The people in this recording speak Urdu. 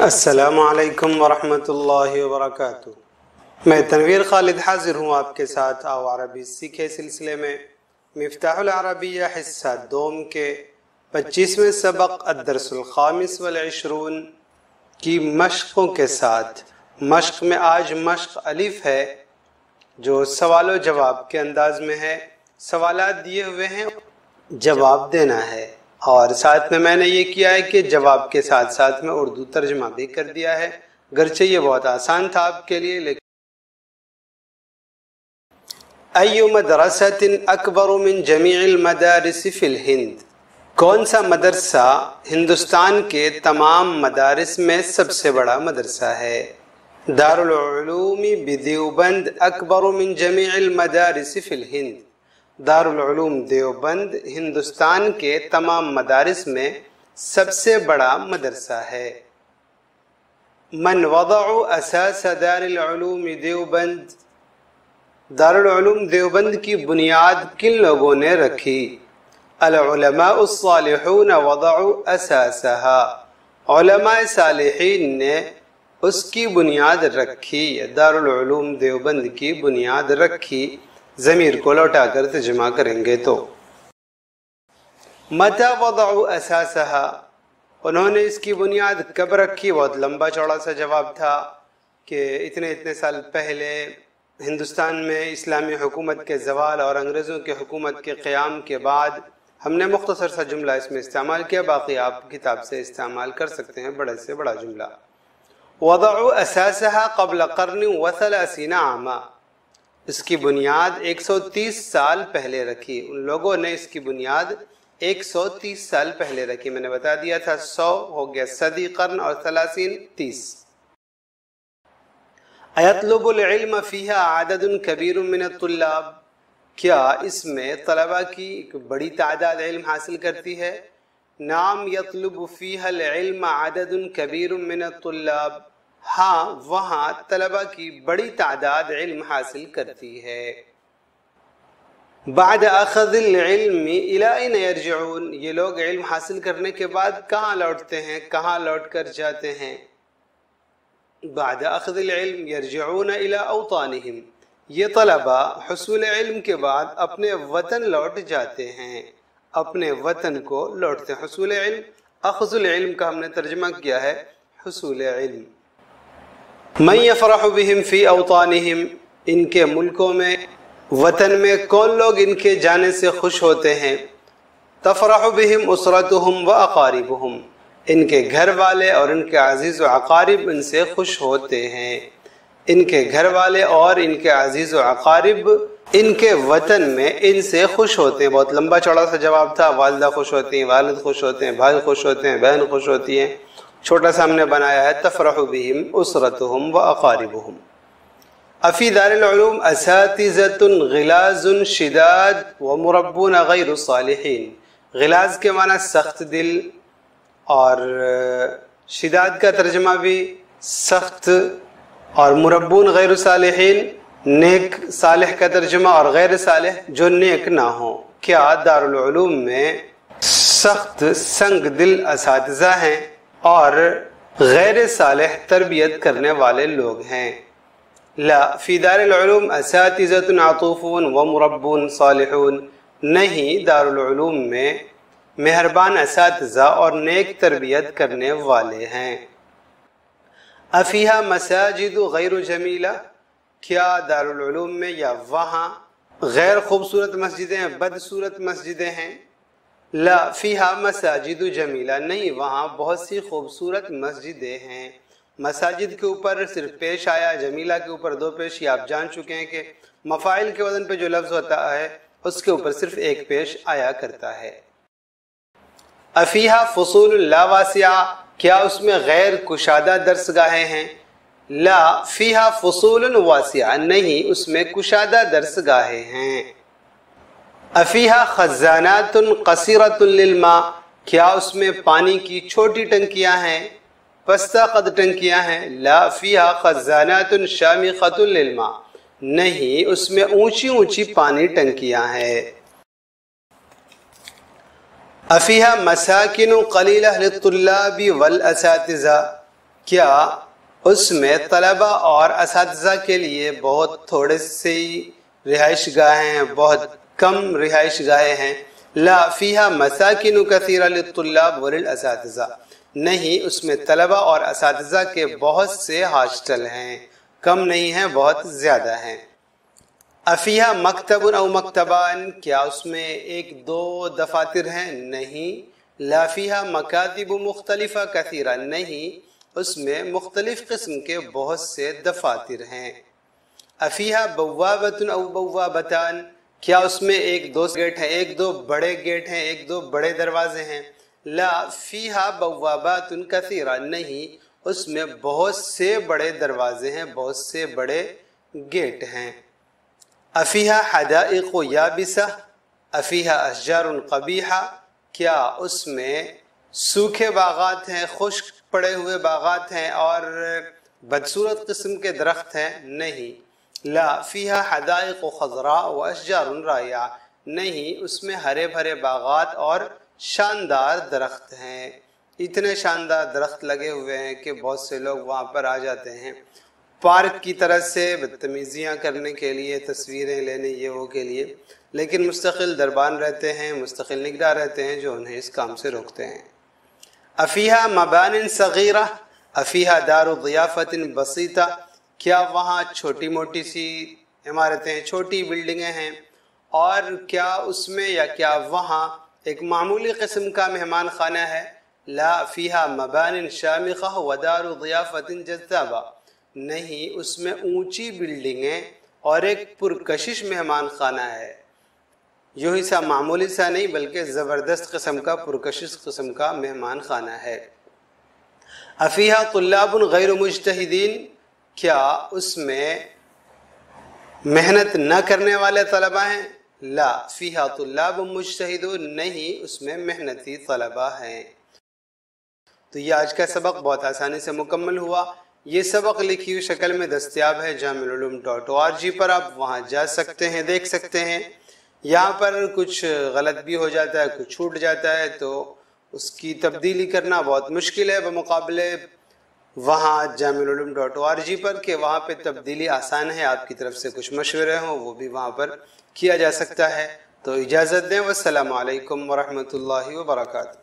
السلام علیکم ورحمۃ اللہ وبرکاتہ۔ میں تنویر خالد حاضر ہوں آپ کے ساتھ آؤ عربی سیکھے سلسلے میں مفتاح العربیہ حصہ دوم کے 25ویں سبق الدرس الخامس والعشرون کی مشقوں کے ساتھ۔ مشق میں آج مشق الف ہے جو سوال و جواب کے انداز میں ہے۔ سوالات دیے ہوئے ہیں، جواب دینا ہے، اور ساتھ میں نے یہ کیا ہے کہ جواب کے ساتھ ساتھ میں اردو ترجمہ بھی کر دیا ہے، گرچہ یہ بہت آسان تھا آپ کے لیے۔ لیکن ای مدرسۃ اکبر من جمیع المدارس فی الہند، کون سا مدرسہ ہندوستان کے تمام مدارس میں سب سے بڑا مدرسہ ہے؟ دارالعلوم بدیوبند اکبر من جمیع المدارس فی الہند، دارالعلوم دیوبند ہندوستان کے تمام مدارس میں سب سے بڑا مدرسہ ہے۔ من وضع اساس دارالعلوم دیوبند، دارالعلوم دیوبند کی بنیاد کن لوگوں نے رکھی؟ العلماء الصالحون وضعوا اساسها، علماء صالحین نے اس کی بنیاد رکھی، دارالعلوم دیوبند کی بنیاد رکھی۔ ضمیر کو لوٹا کر ترجمہ کریں گے تو متى وضعوا اساسها، انہوں نے اس کی بنیاد کب رکھی؟ بہت لمبا چوڑا سا جواب تھا کہ اتنے سال پہلے ہندوستان میں اسلامی حکومت کے زوال اور انگریزوں کی حکومت کے قیام کے بعد ہم نے مختصر سا جملہ اس میں استعمال کیا، باقی آپ کتاب سے استعمال کر سکتے ہیں بڑے سے بڑا جملہ۔ وضعوا اساسها قبل قرن و30 عاما، اس کی بنیاد 130 سال پہلے رکھی، ان لوگوں نے اس کی بنیاد 130 سال پہلے رکھی۔ میں نے بتا دیا تھا 100 ہو گیا صدی، قرن اور 30 30۔ ایطلب العلم فیہا عدد کبیر من الطلاب، کیا اس میں طلبہ کی ایک بڑی تعداد علم حاصل کرتی ہے؟ نعم یطلب فیہا العلم عدد کبیر من الطلاب، ہاں وہاں طلبہ کی بڑی تعداد علم حاصل کرتی ہے۔ بعد اخذ العلم الی این یرجعون، یہ لوگ علم حاصل کرنے کے بعد کہاں لوٹتے ہیں، کہاں لوٹ کر جاتے ہیں؟ بعد اخذ العلم یرجعون الی اوطانہم، یہ طلبہ حصول علم کے بعد اپنے وطن لوٹ جاتے ہیں، اپنے وطن کو لوٹتے ہیں۔ حصول علم، اخذ العلم کا ہم نے ترجمہ کیا ہے حصول علم۔ من یفرح بہم فی اوطانہم، ان کے ملکوں میں وطن میں کون لوگ ان کے جانے سے خوش ہوتے ہیں؟ تفرح بہم اسرتہم و اقاربہم، ان کے گھر والے اور ان کے عزیز و اقارب ان سے خوش ہوتے ہیں، ان کے گھر والے اور ان کے عزیز و اقارب ان کے وطن میں ان سے خوش ہوتے ہیں۔ بہت لمبا چوڑا سا جواب تھا، والدہ خوش ہوتی ہیں، والد خوش ہوتے ہیں، بھائی خوش ہوتے ہیں، بہن خوش ہوتی ہیں، چھوٹا سا ہم نے بنایا ہے تفرح بہم اسرتہم و اقاربہم۔ افی دار العلوم اساتذۃ غلاظ شداد و مربون غیر صالحین، غلاظ کے معنی سخت دل، اور شداد کا ترجمہ بھی سخت، اور مربون غیر صالحین نیک صالح کا ترجمہ، اور غیر صالح جو نیک نہ ہو۔ کیا دارالعلوم میں سخت سنگ دل اساتذہ ہیں اور غیر صالح تربیت کرنے والے لوگ ہیں؟ لا، فی دار العلوم اساتذۃ عطوفون و مربون صالحون، نہیں، دارالعلوم میں مہربان اساتذہ اور نیک تربیت کرنے والے ہیں۔ افیہا مساجد غیر جمیلہ، کیا دارالعلوم میں یا وہاں غیر خوبصورت مسجدیں ہیں، بدصورت مسجدیں ہیں؟ لا، فیہا مساجد جمیلہ، نہیں، وہاں بہت سی خوبصورت مسجدیں ہیں۔ مساجد کے اوپر صرف پیش آیا، جمیلہ کے اوپر دو پیش، یہ آپ جان چکے ہیں کہ مفاعل کے وزن پہ جو لفظ ہوتا ہے اس کے اوپر صرف ایک پیش آیا کرتا ہے۔ افیہا فصول لا واسعہ، کیا اس میں غیر کشادہ درس گاہیں ہیں؟ لا، فیہا فصول واسعہ، نہیں، اس میں کشادہ درس گاہیں ہیں۔ افیہا خزانات قصیرۃ للماء، کیا اس میں پانی کی چھوٹی ٹنکیاں ہیں، پستہ قد ٹنکیاں ہیں؟ لا، فیہا خزانات شامخۃ للماء، نہیں، اس میں اونچی اونچی پانی ٹنکیاں ہیں۔ افیہا مساکن قلیلہ للطلاب والاساتذہ، کیا اس میں طلبہ اور اساتذہ کے لیے بہت تھوڑے سے رہائش گاہیں ہیں، بہت کم رہائش گاہیں ہیں؟ لا فیہا مساکن کثیرہ للطلاب وللاساتذہ، نہیں، اس میں طلبہ اور اساتذہ کے بہت سے ہاسٹل ہیں، کم نہیں ہیں، بہت زیادہ ہیں۔ افیہا مکتب او مکتبان، کیا اس میں ایک دو دفاتر ہیں؟ نہیں۔ لا فیہا مکاتب مختلفہ کثیرہ، نہیں، اس میں مختلف قسم کے بہت سے دفاتر ہیں۔ افیہا بوابۃ او بوابتان، کیا اس میں ایک دو گیٹ ہیں، ایک دو بڑے گیٹ ہیں، ایک دو بڑے دروازے ہیں؟ لا فیہا بوابات کثیرہ، نہیں، اس میں بہت سے بڑے دروازے ہیں، بہت سے بڑے گیٹ ہیں۔ افیہا حدائق یابسہ، افیہا اشجار قبیحہ، کیا اس میں سوکھے باغات ہیں، خشک پڑے ہوئے باغات ہیں اور بدصورت قسم کے درخت ہیں؟ نہیں۔ لا فیہا حدائق خضراء و اشجار رائعہ، نہیں، اس میں ہرے بھرے باغات اور شاندار درخت ہیں، اتنے شاندار درخت لگے ہوئے ہیں کہ بہت سے لوگ وہاں پر آ جاتے ہیں پارک کی طرح سے بدتمیزیاں کرنے کے لیے، تصویریں لینے یہ وہ کے لیے، لیکن مستقل دربان رہتے ہیں، مستقل نگراں رہتے ہیں جو انہیں اس کام سے روکتے ہیں۔ افیہا مبان صغیرہ، افیہا دار ضیافت بسیطہ، کیا وہاں چھوٹی موٹی سی عمارتیں، چھوٹی بلڈنگیں ہیں، اور کیا اس میں یا کیا وہاں ایک معمولی قسم کا مہمان خانہ ہے؟ لا فیہا مبان شامخہ و دار ضیافت جذابہ، نہیں، اس میں اونچی بلڈنگیں اور ایک پرکشش مہمان خانہ ہے، یوں ہی سا معمولی سا نہیں بلکہ زبردست قسم کا، پرکشش قسم کا مہمان خانہ ہے۔ افیہا طلاب غیر مجتہدین، کیا اس میں محنت نہ کرنے والے طلبہ ہیں؟ لا فیہا طلاب مجتہدون، نہیں، اس میں محنتی طلبہ ہیں۔ تو یہ آج کا سبق بہت آسانی سے مکمل ہوا۔ یہ سبق لکھی ہوئی شکل میں دستیاب ہے jamilulum.org پر، آپ وہاں جا سکتے ہیں، دیکھ سکتے ہیں۔ یہاں پر کچھ غلط بھی ہو جاتا ہے، کچھ چھوٹ جاتا ہے، تو اس کی تبدیلی کرنا بہت مشکل ہے بمقابلے وہاں jamilulum.org پر، کہ وہاں پہ تبدیلی آسان ہے، آپ کی طرف سے کچھ مشورے ہوں وہ بھی وہاں پر کیا جا سکتا ہے۔ تو اجازت دیں، والسلام علیکم ورحمۃ اللہ وبرکاتہ۔